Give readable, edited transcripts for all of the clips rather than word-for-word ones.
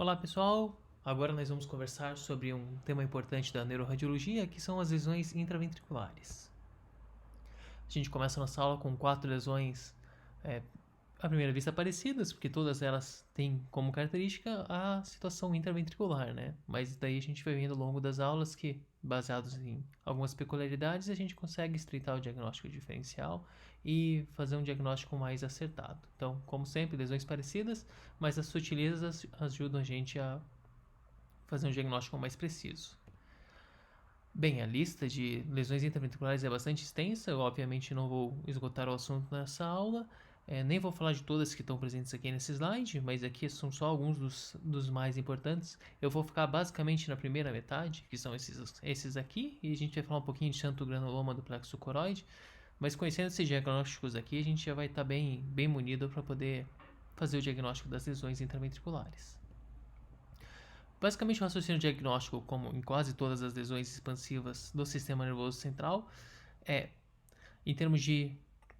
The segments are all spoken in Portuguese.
Olá pessoal, agora nós vamos conversar sobre um tema importante da neuroradiologia, que são as lesões intraventriculares. A gente começa nossa aula com 4 lesões à primeira vista parecidas, porque todas elas têm como característica a situação intraventricular, né? Mas daí a gente vai vendo ao longo das aulas que, baseados em algumas peculiaridades, a gente consegue estreitar o diagnóstico diferencial e fazer um diagnóstico mais acertado. Então, como sempre, lesões parecidas, mas as sutilezas ajudam a gente a fazer um diagnóstico mais preciso. Bem, a lista de lesões intraventriculares é bastante extensa, eu obviamente não vou esgotar o assunto nessa aula, nem vou falar de todas que estão presentes aqui nesse slide, mas aqui são só alguns dos mais importantes. Eu vou ficar basicamente na primeira metade, que são esses aqui, e a gente vai falar um pouquinho de xantogranuloma do plexo coroide, mas conhecendo esses diagnósticos aqui, a gente já vai estar bem munido para poder fazer o diagnóstico das lesões intraventriculares. Basicamente, o raciocínio diagnóstico, como em quase todas as lesões expansivas do sistema nervoso central, é, em termos de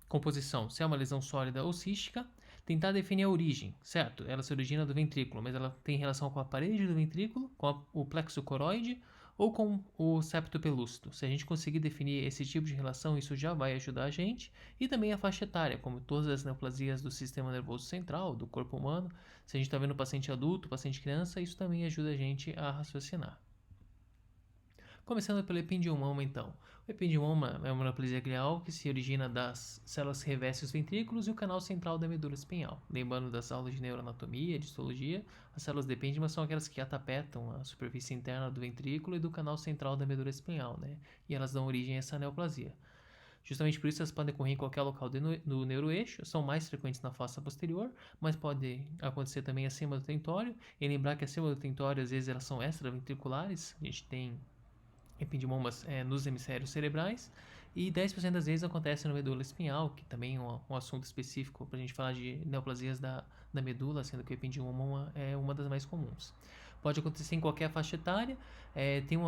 composição, se é uma lesão sólida ou cística, tentar definir a origem, certo? Ela se origina do ventrículo, mas ela tem relação com a parede do ventrículo, com o plexo coroide ou com o septo pelúcido. Se a gente conseguir definir esse tipo de relação, isso já vai ajudar a gente. E também a faixa etária, como todas as neoplasias do sistema nervoso central, do corpo humano. Se a gente está vendo paciente adulto, paciente criança, isso também ajuda a gente a raciocinar. Começando pelo ependiomoma, então. O ependiomoma é uma neoplasia glial que se origina das células que revestem os ventrículos e o canal central da medula espinhal. Lembrando das aulas de neuroanatomia e de histologia, as células de epêndima são aquelas que atapetam a superfície interna do ventrículo e do canal central da medula espinhal, né? E elas dão origem a essa neoplasia. Justamente por isso elas podem ocorrer em qualquer local do neuroeixo, são mais frequentes na fossa posterior, mas pode acontecer também acima do tentório. E lembrar que acima do tentório, às vezes, elas são extraventriculares. A gente tem ependimomas nos hemisférios cerebrais, e 10% das vezes acontece no medula espinhal, que também é um assunto específico para a gente falar de neoplasias da medula, sendo que o ependimoma é uma das mais comuns. Pode acontecer em qualquer faixa etária, tem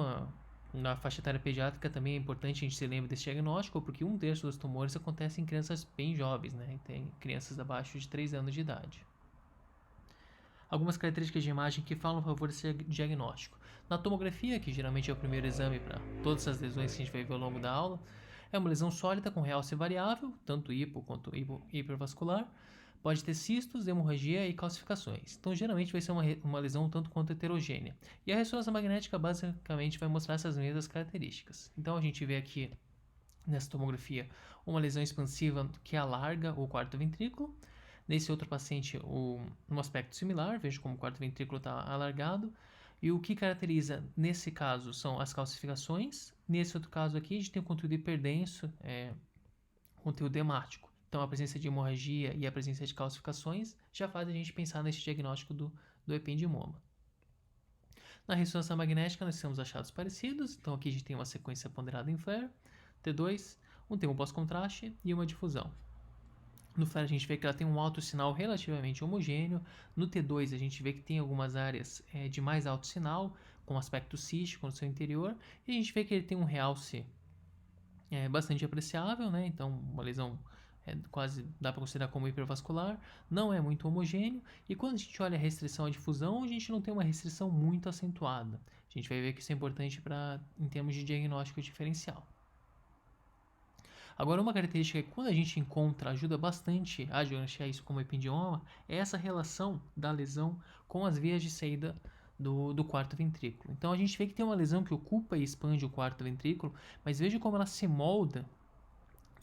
na faixa etária pediátrica também é importante a gente se lembrar desse diagnóstico, porque 1/3 dos tumores acontece em crianças bem jovens, né? Tem crianças abaixo de 3 anos de idade. Algumas características de imagem que falam a favor desse diagnóstico. Na tomografia, que geralmente é o primeiro exame para todas as lesões que a gente vai ver ao longo da aula, é uma lesão sólida com realce variável, tanto hipo quanto hipervascular. Pode ter cistos, hemorragia e calcificações. Então, geralmente vai ser uma lesão tanto quanto heterogênea. E a ressonância magnética basicamente vai mostrar essas mesmas características. Então, a gente vê aqui nessa tomografia uma lesão expansiva que alarga o quarto ventrículo. Nesse outro paciente, um aspecto similar, veja como o quarto ventrículo está alargado. E o que caracteriza nesse caso são as calcificações. Nesse outro caso aqui, a gente tem o conteúdo hiperdenso, conteúdo hemático. Então, a presença de hemorragia e a presença de calcificações já faz a gente pensar nesse diagnóstico do ependimoma. Na ressonância magnética, nós temos achados parecidos. Então, aqui a gente tem uma sequência ponderada em flare, T2, um termo pós-contraste e uma difusão. No FLAIR a gente vê que ela tem um alto sinal relativamente homogêneo. No T2 a gente vê que tem algumas áreas de mais alto sinal, com aspecto cístico no seu interior. E a gente vê que ele tem um realce bastante apreciável, né? Então uma lesão quase dá para considerar como hipervascular. Não é muito homogêneo. E quando a gente olha a restrição à difusão, a gente não tem uma restrição muito acentuada. A gente vai ver que isso é importante em termos de diagnóstico diferencial. Agora, uma característica que quando a gente encontra ajuda bastante a diagnosticar isso como ependioma é essa relação da lesão com as vias de saída do quarto ventrículo. Então a gente vê que tem uma lesão que ocupa e expande o quarto ventrículo, mas veja como ela se molda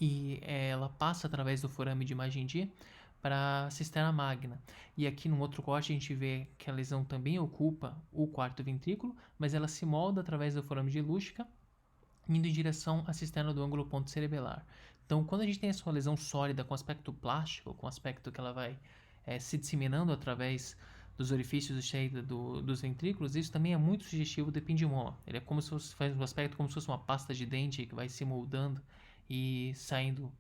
e ela passa através do forame de imagem D para a cisterna magna. E aqui no outro corte a gente vê que a lesão também ocupa o quarto ventrículo, mas ela se molda através do forame de Luschka, indo em direção à cisterna do ângulo ponto cerebelar. Então, quando a gente tem essa lesão sólida com aspecto plástico, com aspecto que ela vai se disseminando através dos orifícios de saída dos ventrículos, isso também é muito sugestivo do ependimoma. Ele é como se fosse, faz um aspecto como se fosse uma pasta de dente que vai se moldando e saindo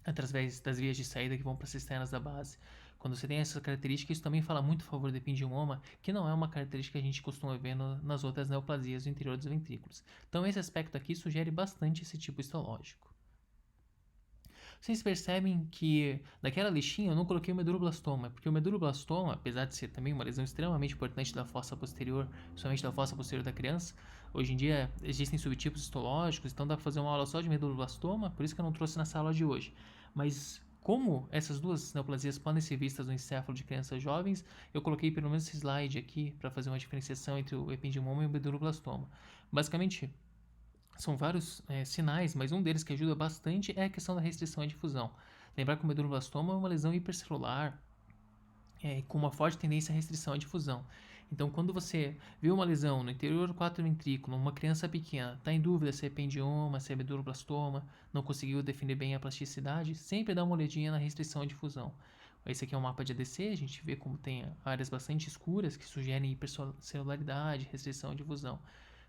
através das vias de saída que vão para as cisternas da base. Quando você tem essa característica, isso também fala muito a favor do ependiomoma, que não é uma característica que a gente costuma ver nas outras neoplasias do interior dos ventrículos. Então esse aspecto aqui sugere bastante esse tipo histológico. Vocês percebem que naquela listinha eu não coloquei o meduloblastoma, porque o meduloblastoma, apesar de ser também uma lesão extremamente importante da fossa posterior, somente da fossa posterior da criança, hoje em dia existem subtipos histológicos, então dá para fazer uma aula só de meduloblastoma, por isso que eu não trouxe nessa aula de hoje. Mas como essas duas neoplasias podem ser vistas no encéfalo de crianças jovens, eu coloquei pelo menos esse slide aqui para fazer uma diferenciação entre o ependimoma e o meduloblastoma. Basicamente, são vários sinais, mas um deles que ajuda bastante é a questão da restrição à difusão. Lembrar que o meduloblastoma é uma lesão hipercelular com uma forte tendência à restrição à difusão. Então, quando você vê uma lesão no interior do quarto ventrículo, uma criança pequena, está em dúvida se é ependioma, se é meduloblastoma, não conseguiu definir bem a plasticidade, sempre dá uma olhadinha na restrição à difusão. Esse aqui é um mapa de ADC, a gente vê como tem áreas bastante escuras que sugerem hipercelularidade, restrição à difusão.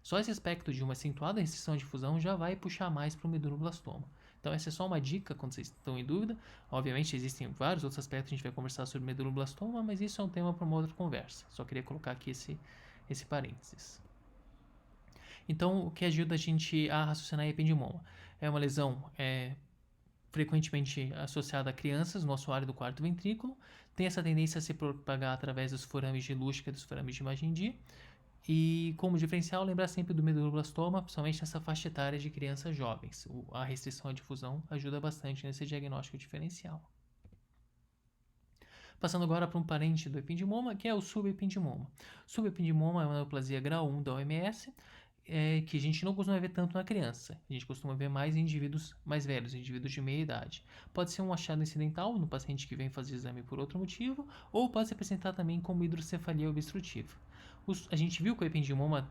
Só esse aspecto de uma acentuada restrição à difusão já vai puxar mais para o meduloblastoma. Então essa é só uma dica quando vocês estão em dúvida. Obviamente existem vários outros aspectos que a gente vai conversar sobre meduloblastoma, mas isso é um tema para uma outra conversa. Só queria colocar aqui esse parênteses. Então, o que ajuda a gente a raciocinar é ependimoma? É uma lesão frequentemente associada a crianças no assoalho do quarto ventrículo, tem essa tendência a se propagar através dos forames de Luschka e dos forames de Magendie, e como diferencial, lembrar sempre do meduloblastoma, principalmente nessa faixa etária de crianças jovens. A restrição à difusão ajuda bastante nesse diagnóstico diferencial. Passando agora para um parente do ependimoma, que é o subependimoma. Subependimoma é uma neoplasia grau 1 da OMS, que a gente não costuma ver tanto na criança. A gente costuma ver mais em indivíduos mais velhos, indivíduos de meia idade. Pode ser um achado incidental no paciente que vem fazer exame por outro motivo, ou pode se apresentar também como hidrocefalia obstrutiva. A gente viu que o ependimoma,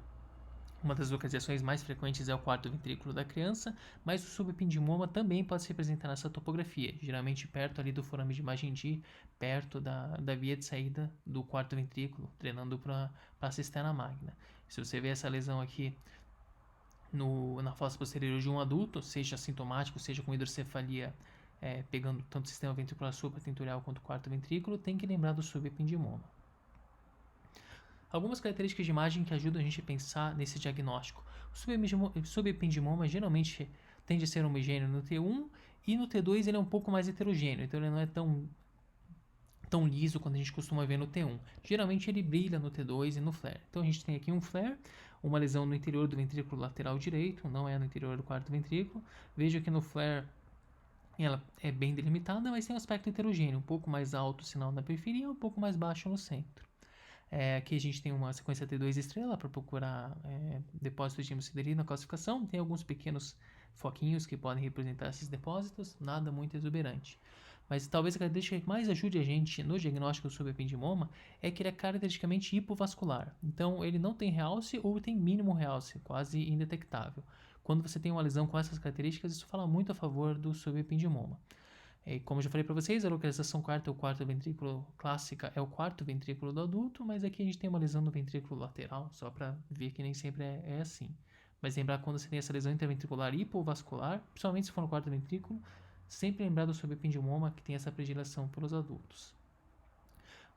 uma das localizações mais frequentes é o quarto ventrículo da criança, mas o subependimoma também pode se apresentar nessa topografia, geralmente perto ali do forame de Magendie, perto da via de saída do quarto ventrículo, treinando para a cisterna magna. Se você vê essa lesão aqui na fossa posterior de um adulto, seja sintomático, seja com hidrocefalia, pegando tanto o sistema ventricular supratentorial quanto o quarto ventrículo, tem que lembrar do subependimoma. Algumas características de imagem que ajudam a gente a pensar nesse diagnóstico. O subependimoma geralmente tende a ser homogêneo no T1 e no T2 ele é um pouco mais heterogêneo, então ele não é tão liso quanto a gente costuma ver no T1. Geralmente ele brilha no T2 e no flare. Então a gente tem aqui um flare, uma lesão no interior do ventrículo lateral direito, não é no interior do quarto ventrículo. Veja que no flare ela é bem delimitada, mas tem um aspecto heterogêneo, um pouco mais alto o sinal na periferia, um pouco mais baixo no centro. Aqui a gente tem uma sequência T2 estrela para procurar depósitos de hemosiderina na classificação. Tem alguns pequenos foquinhos que podem representar esses depósitos, nada muito exuberante. Mas talvez a característica que mais ajude a gente no diagnóstico do subependimoma é que ele é caracteristicamente hipovascular. Então ele não tem realce ou tem mínimo realce, quase indetectável. Quando você tem uma lesão com essas características, isso fala muito a favor do subependimoma. Como eu já falei para vocês, a localização quarta é o quarto ventrículo clássica, é o quarto ventrículo do adulto, mas aqui a gente tem uma lesão no ventrículo lateral, só para ver que nem sempre é assim. Mas lembrar quando você tem essa lesão interventricular hipovascular, principalmente se for no quarto ventrículo, sempre lembrar do subependimoma que tem essa predileção pelos adultos.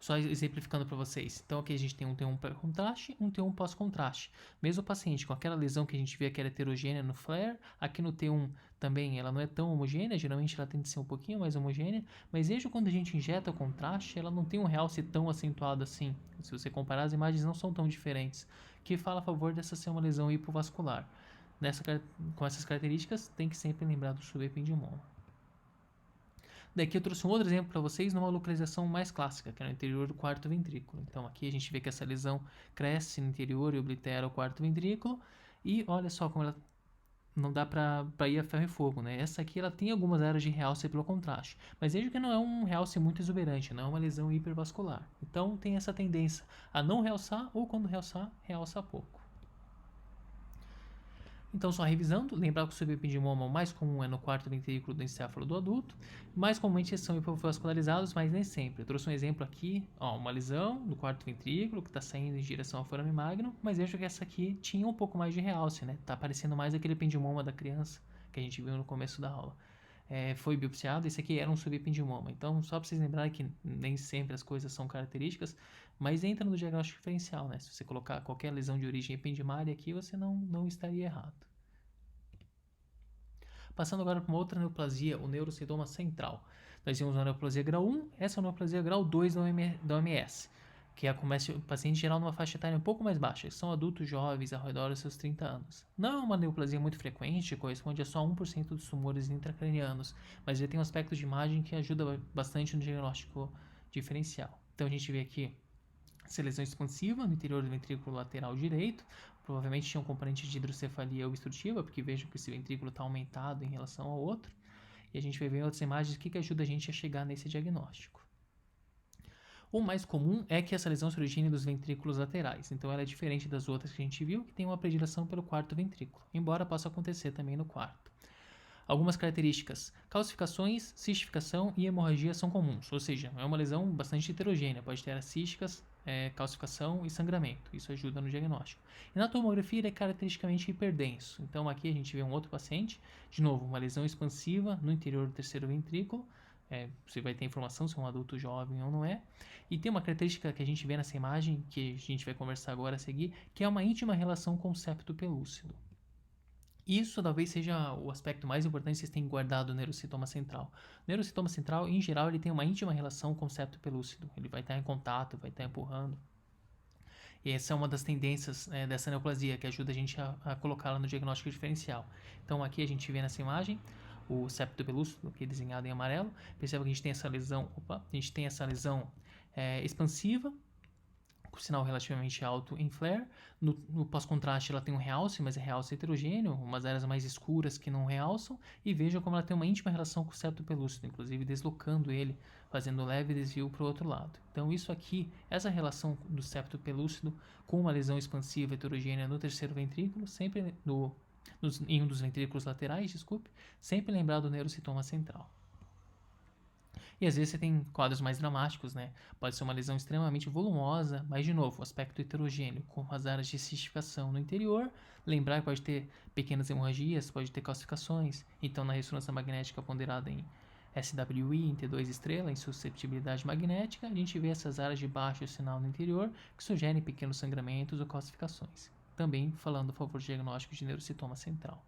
Só exemplificando para vocês. Então aqui a gente tem um T1 pré-contraste e um T1 pós-contraste. Mesmo o paciente com aquela lesão que a gente vê que era heterogênea no flare, aqui no T1 também ela não é tão homogênea, geralmente ela tende a ser um pouquinho mais homogênea, mas veja quando a gente injeta o contraste, ela não tem um realce tão acentuado assim. Se você comparar, as imagens não são tão diferentes, que fala a favor dessa ser uma lesão hipovascular. Com essas características, tem que sempre lembrar do subependimoma. Daqui eu trouxe um outro exemplo para vocês numa localização mais clássica, que é no interior do quarto ventrículo. Então aqui a gente vê que essa lesão cresce no interior e oblitera o quarto ventrículo. E olha só como ela não dá para ir a ferro e fogo, né? Essa aqui ela tem algumas áreas de realce pelo contraste, mas veja que não é um realce muito exuberante, não é uma lesão hipervascular. Então tem essa tendência a não realçar ou quando realçar, realça pouco. Então, só revisando, lembrar que o subependimoma mais comum é no quarto ventrículo do encéfalo do adulto. Mais comumente eles são hipovascularizados, mas nem sempre. Eu trouxe um exemplo aqui, uma lesão no quarto ventrículo que está saindo em direção ao forame magno, mas vejo que essa aqui tinha um pouco mais de realce, né? Tá parecendo mais aquele ependimoma da criança que a gente viu no começo da aula. Foi biopsiado, esse aqui era um subependimoma. Então, só para vocês lembrarem que nem sempre as coisas são características, mas entra no diagnóstico diferencial, né? Se você colocar qualquer lesão de origem ependimária aqui, você não estaria errado. Passando agora para uma outra neoplasia, o neurocitoma central. Nós temos a neoplasia grau 1, essa é a neoplasia grau 2 da OMS, que acomete o paciente geral numa faixa etária um pouco mais baixa, que são adultos jovens ao redor dos seus 30 anos. Não é uma neoplasia muito frequente, corresponde a só 1% dos tumores intracranianos, mas ele tem um aspecto de imagem que ajuda bastante no diagnóstico diferencial. Então a gente vê aqui essa lesão expansiva no interior do ventrículo lateral direito, provavelmente tinha um componente de hidrocefalia obstrutiva, porque vejam que esse ventrículo está aumentado em relação ao outro, e a gente vai ver em outras imagens o que ajuda a gente a chegar nesse diagnóstico. O mais comum é que essa lesão se origine dos ventrículos laterais, então ela é diferente das outras que a gente viu, que tem uma predileção pelo quarto ventrículo, embora possa acontecer também no quarto. Algumas características: calcificações, cistificação e hemorragia são comuns, ou seja, é uma lesão bastante heterogênea, pode ter císticas, calcificação e sangramento, isso ajuda no diagnóstico. E na tomografia ele é caracteristicamente hiperdenso, então aqui a gente vê um outro paciente, de novo, uma lesão expansiva no interior do terceiro ventrículo, você vai ter informação se é um adulto jovem ou não é. E tem uma característica que a gente vê nessa imagem, que a gente vai conversar agora a seguir, que é uma íntima relação com o septo pelúcido. Isso talvez seja o aspecto mais importante que vocês têm guardado no neurocitoma central. O neurocitoma central, em geral, ele tem uma íntima relação com o septo pelúcido. Ele vai estar em contato, vai estar empurrando. E essa é uma das tendências dessa neoplasia, que ajuda a gente a colocá-la no diagnóstico diferencial. Então aqui a gente vê nessa imagem o septo pelúcido, aqui desenhado em amarelo. Perceba que a gente tem essa lesão, expansiva, com sinal relativamente alto em flare. No pós-contraste ela tem um realce, mas é realce heterogêneo, umas áreas mais escuras que não realçam, e vejam como ela tem uma íntima relação com o septo pelúcido, inclusive deslocando ele, fazendo leve desvio para o outro lado. Então isso aqui, essa relação do septo pelúcido com uma lesão expansiva heterogênea no terceiro ventrículo, sempre em um dos ventrículos laterais, sempre lembrar do neurocitoma central. E às vezes você tem quadros mais dramáticos, né? Pode ser uma lesão extremamente volumosa, mas de novo, aspecto heterogêneo, com as áreas de cistificação no interior. Lembrar que pode ter pequenas hemorragias, pode ter calcificações. Então, na ressonância magnética ponderada em SWI, em T2 estrela, em susceptibilidade magnética, a gente vê essas áreas de baixo sinal no interior que sugerem pequenos sangramentos ou calcificações. Também falando a favor do diagnóstico de neurocitoma central.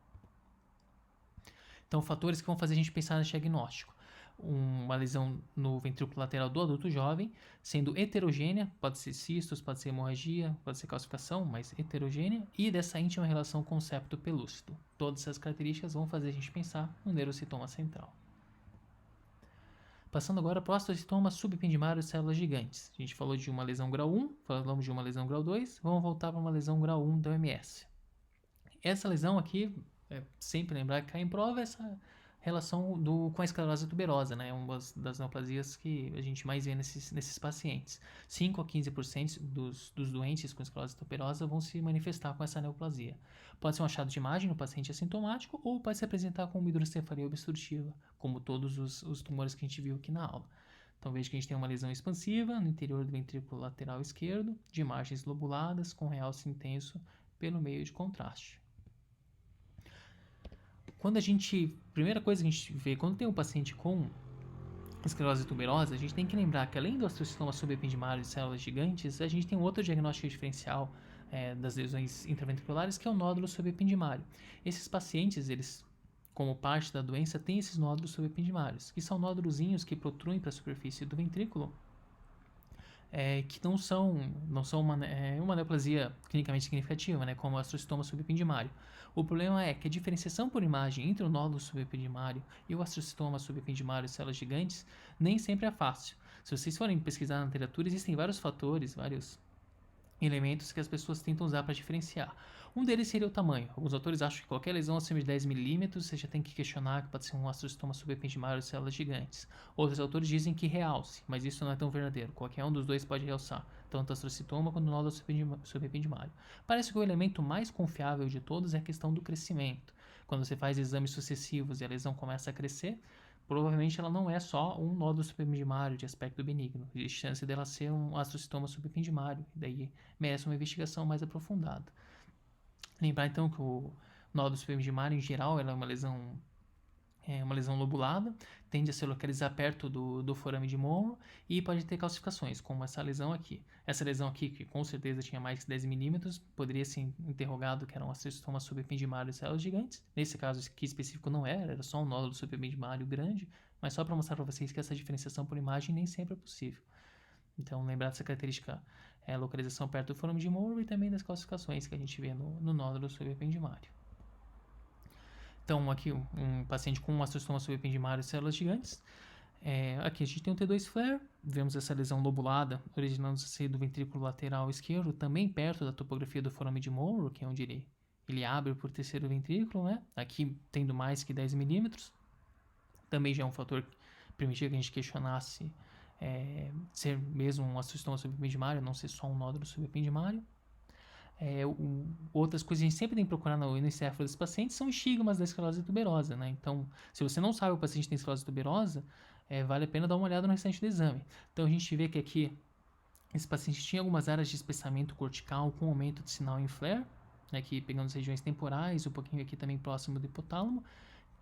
Então, fatores que vão fazer a gente pensar nesse diagnóstico: uma lesão no ventrículo lateral do adulto jovem, sendo heterogênea, pode ser cistos, pode ser hemorragia, pode ser calcificação, mas heterogênea, e dessa íntima relação com o septo pelúcido. Todas essas características vão fazer a gente pensar no neurocitoma central. Passando agora para o osteocitoma subependimário de células gigantes. A gente falou de uma lesão grau 1, falamos de uma lesão grau 2, vamos voltar para uma lesão grau 1 da OMS. Essa lesão aqui, sempre lembrar que cai em prova essa relação com a esclerose tuberosa, né? É uma das neoplasias que a gente mais vê nesses pacientes. 5 a 15% dos doentes com esclerose tuberosa vão se manifestar com essa neoplasia. Pode ser um achado de imagem no paciente assintomático ou pode se apresentar com uma hidrocefalia obstrutiva, como todos os tumores que a gente viu aqui na aula. Então veja que a gente tem uma lesão expansiva no interior do ventrículo lateral esquerdo, de margens lobuladas, com realce intenso pelo meio de contraste. Primeira coisa que a gente vê, quando tem um paciente com esclerose tuberosa, a gente tem que lembrar que além do osteocitoma subependimário de células gigantes, a gente tem um outro diagnóstico diferencial das lesões intraventriculares, que é o nódulo subependimário. Esses pacientes, eles, como parte da doença, têm esses nódulos subependimários, que são nódulozinhos que protruem para a superfície do ventrículo, que não são uma neoplasia clinicamente significativa, né, como o osteocitoma subependimário. O problema é que a diferenciação por imagem entre o nódulo subependimário e o osteocitoma subependimário de células gigantes nem sempre é fácil. Se vocês forem pesquisar na literatura, existem vários fatores, vários elementos que as pessoas tentam usar para diferenciar. Um deles seria o tamanho. Alguns autores acham que qualquer lesão acima de 10 milímetros você já tem que questionar que pode ser um osteocitoma subependimário de células gigantes. Outros autores dizem que realce, mas isso não é tão verdadeiro. Qualquer um dos dois pode realçar, tanto o osteocitoma quanto o nódulo subependimário. Parece que o elemento mais confiável de todos é a questão do crescimento. Quando você faz exames sucessivos e a lesão começa a crescer, provavelmente ela não é só um nódulo subependimário de aspecto benigno. Existe chance dela ser um osteocitoma subependimário, e daí merece uma investigação mais aprofundada. Lembrar então que o nódulo subependimário, em geral, ela é uma lesão é uma lesão lobulada, tende a se localizar perto do forame de Monro e pode ter calcificações, como essa lesão aqui. Essa lesão aqui, que com certeza tinha mais que 10 milímetros, poderia ser interrogado que era um acertoma subependimário de células gigantes. Nesse caso aqui específico não era só um nódulo subependimário grande, mas só para mostrar para vocês que essa diferenciação por imagem nem sempre é possível. Então, lembrar dessa característica localização perto do forame de Monro e também das calcificações que a gente vê no nódulo subependimário. Então, aqui um paciente com um acertoma subependimário de células gigantes. Aqui a gente tem um T2 flare, vemos essa lesão lobulada originando-se do ventrículo lateral esquerdo, também perto da topografia do forame de Monro, que é onde ele abre por terceiro ventrículo, né? Aqui tendo mais que 10 milímetros. Também já é um fator que permitia que a gente questionasse ser mesmo um acertoma subependimário, não ser só um nódulo subependimário. Outras coisas que a gente sempre tem que procurar no encéfalo desses pacientes são estigmas da esclerose tuberosa, né? Então, se você não sabe que o paciente tem esclerose tuberosa, vale a pena dar uma olhada no restante do exame. Então, a gente vê que aqui esse paciente tinha algumas áreas de espessamento cortical com aumento de sinal em flare, aqui pegando as regiões temporais, um pouquinho aqui também próximo do hipotálamo,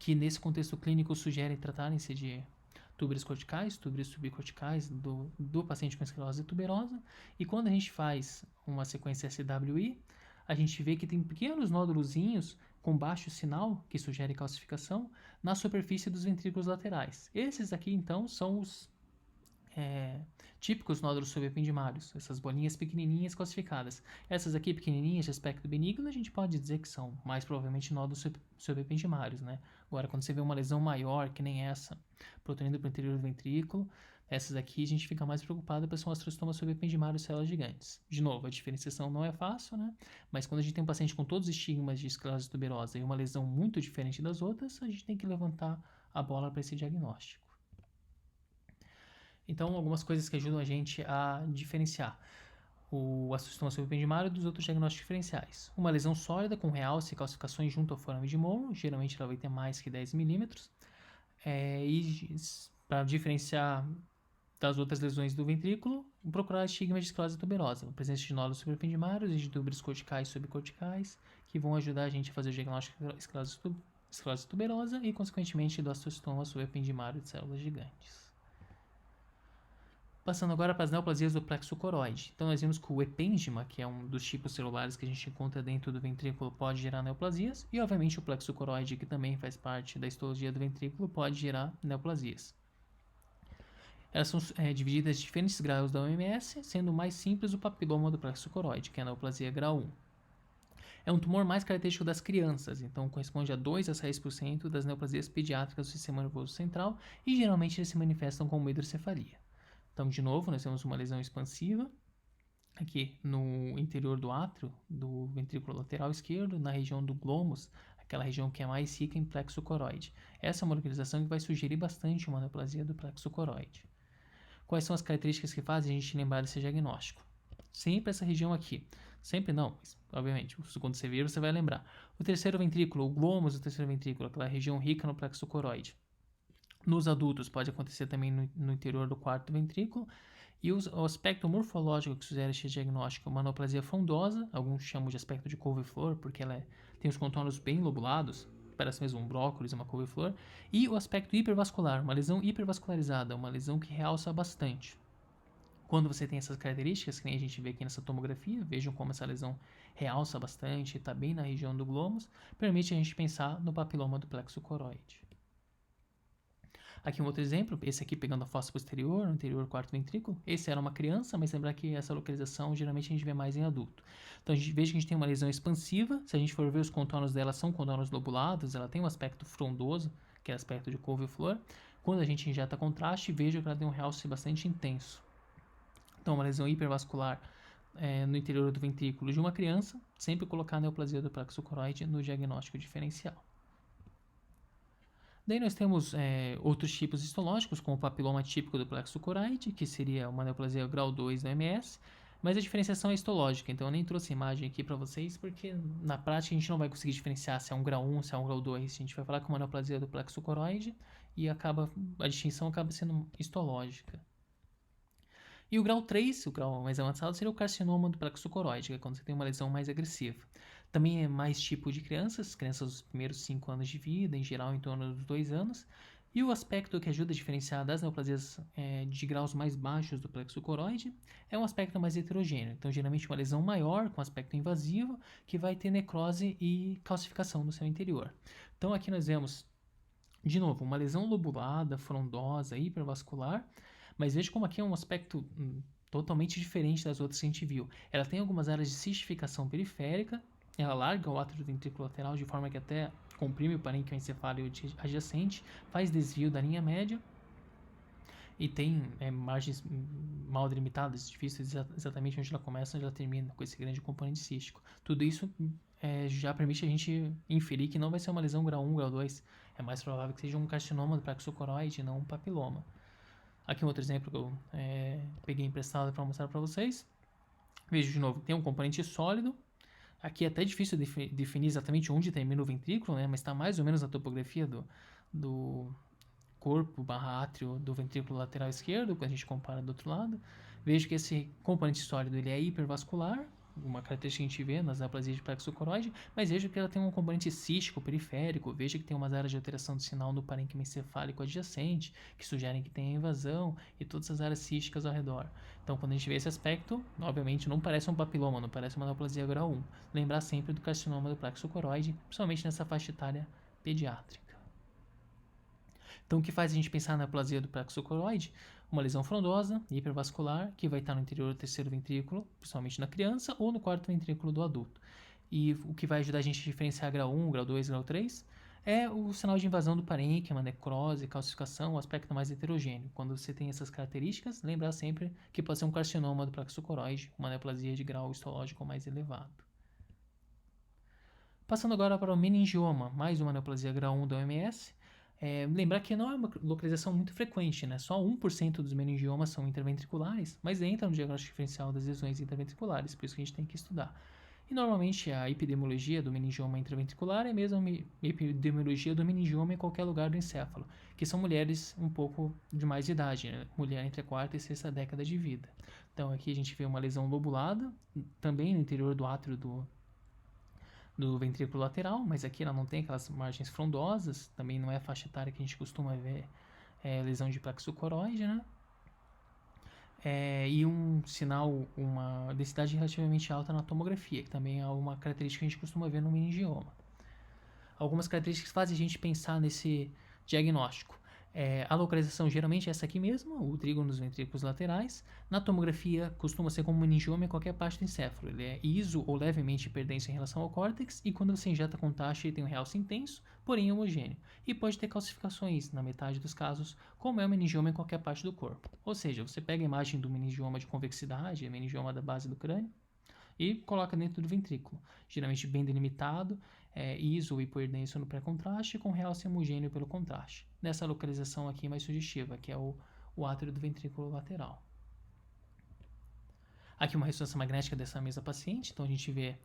que nesse contexto clínico sugerem tratarem-se de túbulos corticais, túbulos subcorticais do paciente com esclerose tuberosa. E quando a gente faz uma sequência SWI, a gente vê que tem pequenos nódulozinhos com baixo sinal, que sugere calcificação, na superfície dos ventrículos laterais. Esses aqui, então, são os típicos nódulos subependimários, essas bolinhas pequenininhas calcificadas. Essas aqui pequenininhas de aspecto benigno, a gente pode dizer que são mais provavelmente nódulos subependimários, né? Agora, quando você vê uma lesão maior, que nem essa, protruindo para o interior do ventrículo, essas aqui a gente fica mais preocupado para ser um astrostoma subependimário células gigantes. De novo, a diferenciação não é fácil, né? Mas quando a gente tem um paciente com todos os estigmas de esclerose tuberosa e uma lesão muito diferente das outras, a gente tem que levantar a bola para esse diagnóstico. Então, algumas coisas que ajudam a gente a diferenciar o astrostoma subependimário dos outros diagnósticos diferenciais. Uma lesão sólida com realce e calcificações junto ao forame de Monro, geralmente ela vai ter mais que 10 milímetros. E para diferenciar das outras lesões do ventrículo, procurar estigmas de esclerose tuberosa, a presença de nódulos subependimários e de túbulos corticais e subcorticais, que vão ajudar a gente a fazer o diagnóstico de esclerose tuberosa e, consequentemente, do astrostoma subependimário de células gigantes. Passando agora para as neoplasias do plexo coroide. Então, nós vimos que o epêndima, que é um dos tipos celulares que a gente encontra dentro do ventrículo, pode gerar neoplasias. E, obviamente, o plexo coroide, que também faz parte da histologia do ventrículo, pode gerar neoplasias. Elas são divididas em diferentes graus da OMS, sendo o mais simples o papiloma do plexo coroide, que é a neoplasia grau 1. É um tumor mais característico das crianças, então corresponde a 2 a 6% das neoplasias pediátricas do sistema nervoso central e geralmente eles se manifestam como hidrocefalia. Então, de novo, nós temos uma lesão expansiva aqui no interior do átrio, do ventrículo lateral esquerdo, na região do glômus, aquela região que é mais rica em plexo coroide. Essa é uma localização que vai sugerir bastante uma neoplasia do plexo coroide. Quais são as características que fazem a gente lembrar desse diagnóstico? Sempre essa região aqui. Sempre não, mas obviamente, quando você vir, você vai lembrar. O terceiro ventrículo, o glômus do terceiro ventrículo, aquela região rica no plexo coroide. Nos adultos pode acontecer também no interior do quarto ventrículo. E o aspecto morfológico que sugere este diagnóstico é uma neoplasia frondosa, alguns chamam de aspecto de couve-flor, porque ela tem os contornos bem lobulados, parece mesmo um brócolis, uma couve-flor. E o aspecto hipervascular, uma lesão hipervascularizada, uma lesão que realça bastante. Quando você tem essas características, que nem a gente vê aqui nessa tomografia, vejam como essa lesão realça bastante, está bem na região do glômus, permite a gente pensar no papiloma do plexo coroide. Aqui um outro exemplo, esse aqui pegando a fossa posterior, no interior do quarto ventrículo. Esse era uma criança, mas lembrar que essa localização geralmente a gente vê mais em adulto. Então a gente veja que a gente tem uma lesão expansiva, se a gente for ver os contornos dela são contornos lobulados, ela tem um aspecto frondoso, que é o aspecto de couve-flor. Quando a gente injeta contraste, veja que ela tem um realce bastante intenso. Então uma lesão hipervascular no interior do ventrículo de uma criança, sempre colocar a neoplasia do plexo coroide no diagnóstico diferencial. Daí nós temos outros tipos histológicos, como o papiloma típico do plexo coroide, que seria uma neoplasia grau 2 da MS, mas a diferenciação é histológica, então eu nem trouxe imagem aqui para vocês, porque na prática a gente não vai conseguir diferenciar se é um grau 1, se é um grau 2, a gente vai falar que é uma neoplasia do plexo coroide e a distinção acaba sendo histológica. E o grau 3, o grau mais avançado, seria o carcinoma do plexo coroide, que é quando você tem uma lesão mais agressiva. Também é mais tipo de crianças dos primeiros 5 anos de vida, em geral em torno dos 2 anos. E o aspecto que ajuda a diferenciar das neoplasias de graus mais baixos do plexo coroide é um aspecto mais heterogêneo. Então, geralmente uma lesão maior, com aspecto invasivo, que vai ter necrose e calcificação no seu interior. Então, aqui nós vemos, de novo, uma lesão lobulada, frondosa, hipervascular, mas veja como aqui é um aspecto totalmente diferente das outras que a gente viu. Ela tem algumas áreas de cistificação periférica, ela larga o átrio ventrículo lateral de forma que até comprime o parênquima encefálico adjacente, faz desvio da linha média e tem margens mal delimitadas, difícil exatamente onde ela começa e onde ela termina, com esse grande componente cístico. Tudo isso já permite a gente inferir que não vai ser uma lesão grau 1, grau 2. É mais provável que seja um carcinoma do plexo coroide, não um papiloma. Aqui um outro exemplo que eu peguei emprestado para mostrar para vocês. Veja de novo, tem um componente sólido. Aqui é até difícil definir exatamente onde termina o ventrículo, né? Mas está mais ou menos na topografia do corpo / átrio do ventrículo lateral esquerdo, quando a gente compara do outro lado. Vejo que esse componente sólido ele é hipervascular, uma característica que a gente vê nas neoplasias de plexo coroide, mas veja que ela tem um componente cístico periférico, veja que tem umas áreas de alteração do sinal no parênquima encefálico adjacente, que sugerem que tem invasão, e todas as áreas císticas ao redor. Então, quando a gente vê esse aspecto, obviamente não parece um papiloma, não parece uma neoplasia grau 1. Lembrar sempre do carcinoma do plexo coroide, principalmente nessa faixa etária pediátrica. Então, o que faz a gente pensar na neoplasia do plexo coroide? Uma lesão frondosa, hipervascular, que vai estar no interior do terceiro ventrículo, principalmente na criança, ou no quarto ventrículo do adulto. E o que vai ajudar a gente a diferenciar grau 1, grau 2, grau 3 é o sinal de invasão do parênquima, necrose, calcificação, o aspecto mais heterogêneo. Quando você tem essas características, lembrar sempre que pode ser um carcinoma do plexo coroide, uma neoplasia de grau histológico mais elevado. Passando agora para o meningioma, mais uma neoplasia grau 1 da OMS. Lembrar que não é uma localização muito frequente, né? Só 1% dos meningiomas são interventriculares, mas entra no diagnóstico diferencial das lesões interventriculares, por isso que a gente tem que estudar. E normalmente a epidemiologia do meningioma intraventricular é mesmo a epidemiologia do meningioma em qualquer lugar do encéfalo, que são mulheres um pouco de mais idade, né? Mulher entre a quarta e sexta década de vida. Então aqui a gente vê uma lesão lobulada, também no interior do átrio do ventrículo lateral, mas aqui ela não tem aquelas margens frondosas, também não é a faixa etária que a gente costuma ver lesão de plexo coroide, né? E um sinal, uma densidade relativamente alta na tomografia, que também é uma característica que a gente costuma ver no meningioma. Algumas características fazem a gente pensar nesse diagnóstico. A localização geralmente é essa aqui mesmo, o trígono dos ventrículos laterais. Na tomografia costuma ser como meningioma em qualquer parte do encéfalo. Ele é iso ou levemente hiperdenso em relação ao córtex e quando você injeta com taxa ele tem um realce intenso, porém homogêneo. E pode ter calcificações na metade dos casos, como é o meningioma em qualquer parte do corpo. Ou seja, você pega a imagem do meningioma de convexidade, meningioma da base do crânio, e coloca dentro do ventrículo, geralmente bem delimitado, iso ou hipodenso no pré-contraste, com realce homogêneo pelo contraste. Nessa localização aqui mais sugestiva, que é o átrio do ventrículo lateral. Aqui uma ressonância magnética dessa mesma paciente, então a gente vê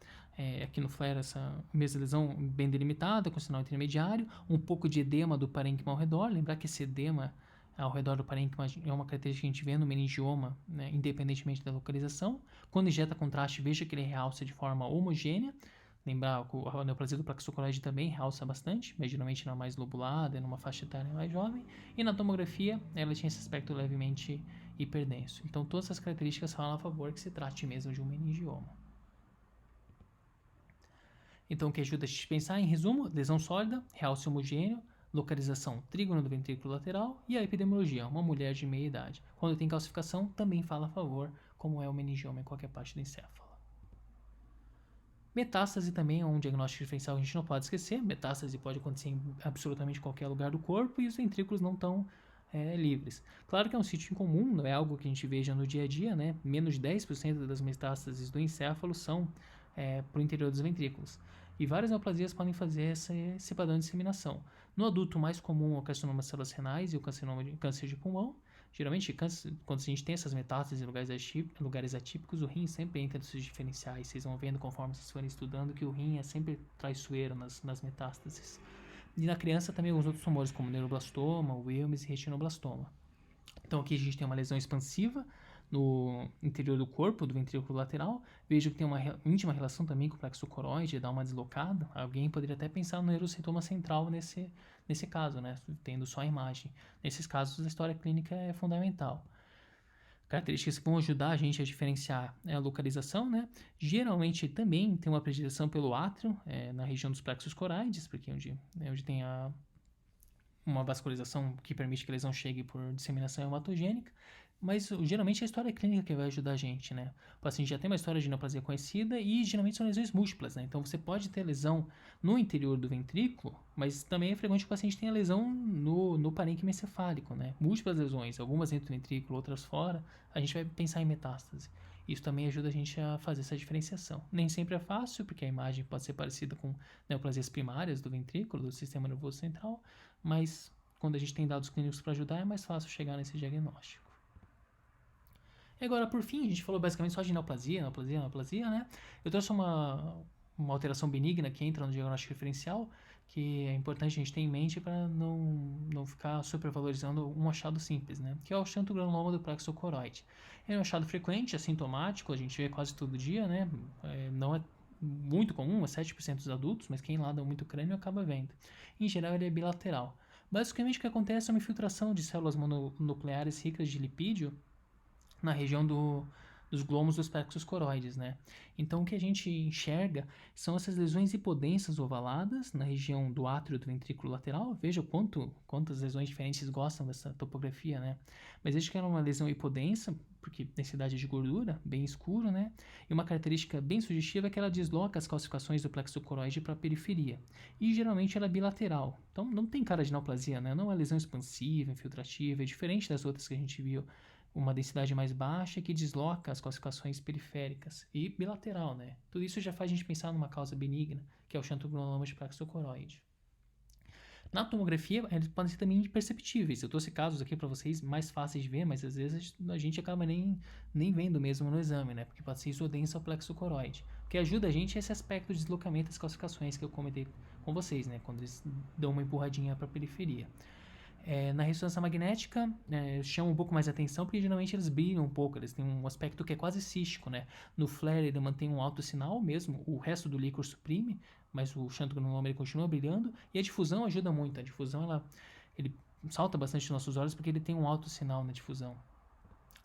aqui no flare essa mesma lesão bem delimitada, com sinal intermediário, um pouco de edema do parênquima ao redor, lembrar que esse edema ao redor do parênquima é uma característica que a gente vê no meningioma, né, independentemente da localização. Quando injeta contraste, veja que ele realça de forma homogênea. Lembrar que a neoplasia do plexo coroide também realça bastante, mas geralmente na mais lobulada, numa faixa etária mais jovem. E na tomografia, ela tinha esse aspecto levemente hiperdenso. Então, todas essas características falam a favor que se trate mesmo de um meningioma. Então, o que ajuda a gente a pensar, em resumo, lesão sólida, realce homogêneo, localização trígono do ventrículo lateral e a epidemiologia, uma mulher de meia idade. Quando tem calcificação, também fala a favor, como é o meningioma em qualquer parte do encéfalo. Metástase também é um diagnóstico diferencial que a gente não pode esquecer. Metástase pode acontecer em absolutamente qualquer lugar do corpo e os ventrículos não estão livres. Claro que é um sítio incomum, não é algo que a gente veja no dia a dia, né? Menos de 10% das metástases do encéfalo são para o interior dos ventrículos. E várias neoplasias podem fazer esse padrão de disseminação. No adulto, mais comum é o carcinoma de células renais e o carcinoma de câncer de pulmão. Geralmente, quando a gente tem essas metástases em lugares atípicos, o rim sempre entra nos seus diferenciais. Vocês vão vendo conforme vocês forem estudando que o rim é sempre traiçoeiro nas metástases. E na criança também alguns outros tumores, como neuroblastoma, Wilms e retinoblastoma. Então aqui a gente tem uma lesão expansiva no interior do corpo, do ventrículo lateral. Vejo que tem uma íntima relação também com o plexo coroide, dá uma deslocada. Alguém poderia até pensar no neurocintoma central nesse caso, né? Tendo só a imagem. Nesses casos, a história clínica é fundamental. Características que vão ajudar a gente a diferenciar a localização, né? Geralmente também tem uma predileção pelo átrio, na região dos plexos coroides, porque onde tem uma vascularização que permite que a lesão chegue por disseminação hematogênica, mas geralmente é a história clínica que vai ajudar a gente, né? O paciente já tem uma história de neoplasia conhecida e geralmente são lesões múltiplas, né? Então você pode ter lesão no interior do ventrículo, mas também é frequente que o paciente tenha lesão no parênquima encefálico, né? Múltiplas lesões, algumas dentro do ventrículo, outras fora, a gente vai pensar em metástase. Isso também ajuda a gente a fazer essa diferenciação. Nem sempre é fácil, porque a imagem pode ser parecida com neoplasias primárias do ventrículo, do sistema nervoso central, mas quando a gente tem dados clínicos para ajudar, é mais fácil chegar nesse diagnóstico. E agora, por fim, a gente falou basicamente só de neoplasia, né? Eu trouxe uma alteração benigna que entra no diagnóstico diferencial, que é importante a gente ter em mente para não ficar supervalorizando um achado simples, né? Que é o xantogranuloma do plexo coroide. É um achado frequente, assintomático, a gente vê quase todo dia, né? Não é muito comum, é 7% dos adultos, mas quem lada muito crânio acaba vendo. Em geral, ele é bilateral. Basicamente, o que acontece é uma infiltração de células mononucleares ricas de lipídio na região dos glomos dos plexos coroides, né? Então, o que a gente enxerga são essas lesões hipodensas ovaladas na região do átrio do ventrículo lateral. Veja quantas lesões diferentes gostam dessa topografia, né? Mas veja que é uma lesão hipodensa, porque densidade de gordura, bem escuro, né? E uma característica bem sugestiva é que ela desloca as calcificações do plexo coroide para a periferia. E geralmente ela é bilateral. Então, não tem cara de neoplasia, né? Não é uma lesão expansiva, infiltrativa, é diferente das outras que a gente viu, uma densidade mais baixa que desloca as calcificações periféricas e bilateral, né? Tudo isso já faz a gente pensar numa causa benigna, que é o xantogranuloma de plexo coroide. Na tomografia, eles podem ser também imperceptíveis. Eu trouxe casos aqui para vocês mais fáceis de ver, mas às vezes a gente acaba nem vendo mesmo no exame, né? Porque pode ser isodensa ao plexo coroide. O que ajuda a gente é esse aspecto de deslocamento das calcificações que eu comentei com vocês, né? Quando eles dão uma empurradinha para a periferia. Na ressonância magnética, chama um pouco mais atenção porque geralmente eles brilham um pouco, eles têm um aspecto que é quase cístico, né? No flare ele mantém um alto sinal mesmo, o resto do líquor suprime, mas o xantogranuloma ele continua brilhando, e a difusão ajuda muito. A difusão ele salta bastante nos nossos olhos porque ele tem um alto sinal na difusão.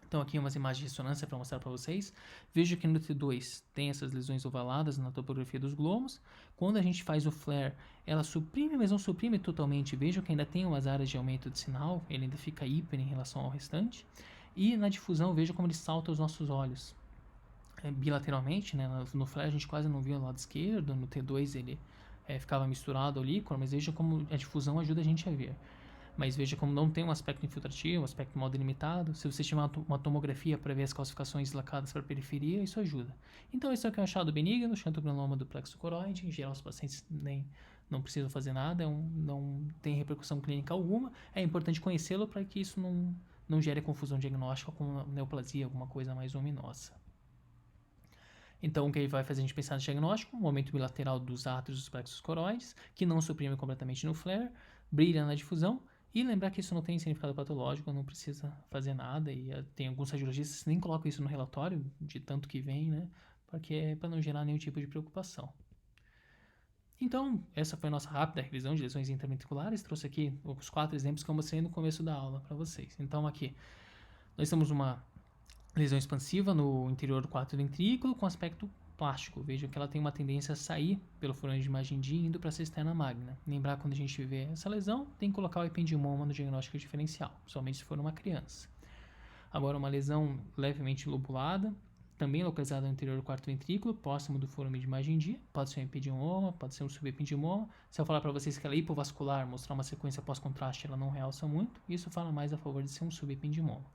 Então aqui umas imagens de ressonância para mostrar para vocês. Veja que no T2 tem essas lesões ovaladas na topografia dos glomos. Quando a gente faz o flare, ela suprime, mas não suprime totalmente. Veja que ainda tem umas áreas de aumento de sinal, ele ainda fica hiper em relação ao restante. E na difusão, veja como ele salta aos nossos olhos. Bilateralmente, né? No flare a gente quase não via o lado esquerdo, no T2 ele ficava misturado ao líquor, mas veja como a difusão ajuda a gente a ver. Mas veja como não tem um aspecto infiltrativo, um aspecto mal delimitado. Se você tiver uma tomografia para ver as calcificações deslocadas para a periferia, isso ajuda. Então, esse aqui é um achado benigno, xantogranuloma do plexo coroide. Em geral, os pacientes não precisam fazer nada, não tem repercussão clínica alguma. É importante conhecê-lo para que isso não gere confusão diagnóstica com neoplasia, alguma coisa mais ominosa. Então, o que vai fazer a gente pensar no diagnóstico? Um aumento bilateral dos átrios dos plexos coroides, que não suprime completamente no flare, brilha na difusão. E lembrar que isso não tem significado patológico, não precisa fazer nada. E tem alguns radiologistas que nem colocam isso no relatório, de tanto que vem, né? Porque é para não gerar nenhum tipo de preocupação. Então, essa foi a nossa rápida revisão de lesões interventriculares. Trouxe aqui os 4 exemplos que eu mostrei no começo da aula para vocês. Então, aqui, nós temos uma lesão expansiva no interior do quarto ventrículo com aspecto plástico. Vejam que ela tem uma tendência a sair pelo furão de imagem D indo para a cisterna magna. Lembrar, quando a gente vê essa lesão, tem que colocar o ependimoma no diagnóstico diferencial, somente se for uma criança. Agora, uma lesão levemente lobulada, também localizada no interior do quarto ventrículo, próximo do furão de imagem D, pode ser um ependimoma, pode ser um subependimoma. Se eu falar para vocês que ela é hipovascular, mostrar uma sequência pós-contraste, ela não realça muito, isso fala mais a favor de ser um subependimoma.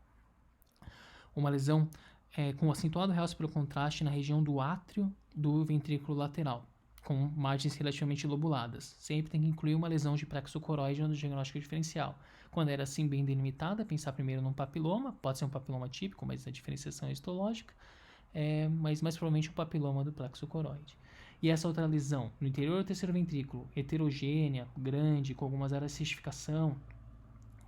Uma lesão com acentuado realce pelo contraste na região do átrio do ventrículo lateral, com margens relativamente lobuladas. Sempre tem que incluir uma lesão de plexo coroide no diagnóstico diferencial. Quando era assim bem delimitada, pensar primeiro num papiloma, pode ser um papiloma típico, mas a diferenciação é histológica, mas mais provavelmente um papiloma do plexo coroide. E essa outra lesão, no interior do terceiro ventrículo, heterogênea, grande, com algumas áreas de cistificação,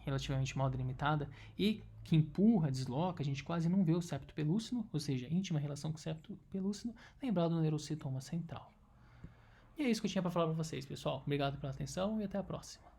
relativamente mal delimitada, e que empurra, desloca, a gente quase não vê o septo pelúcino, ou seja, íntima relação com o septo pelúcino, lembrado do neurocitoma central. E é isso que eu tinha para falar para vocês, pessoal. Obrigado pela atenção e até a próxima.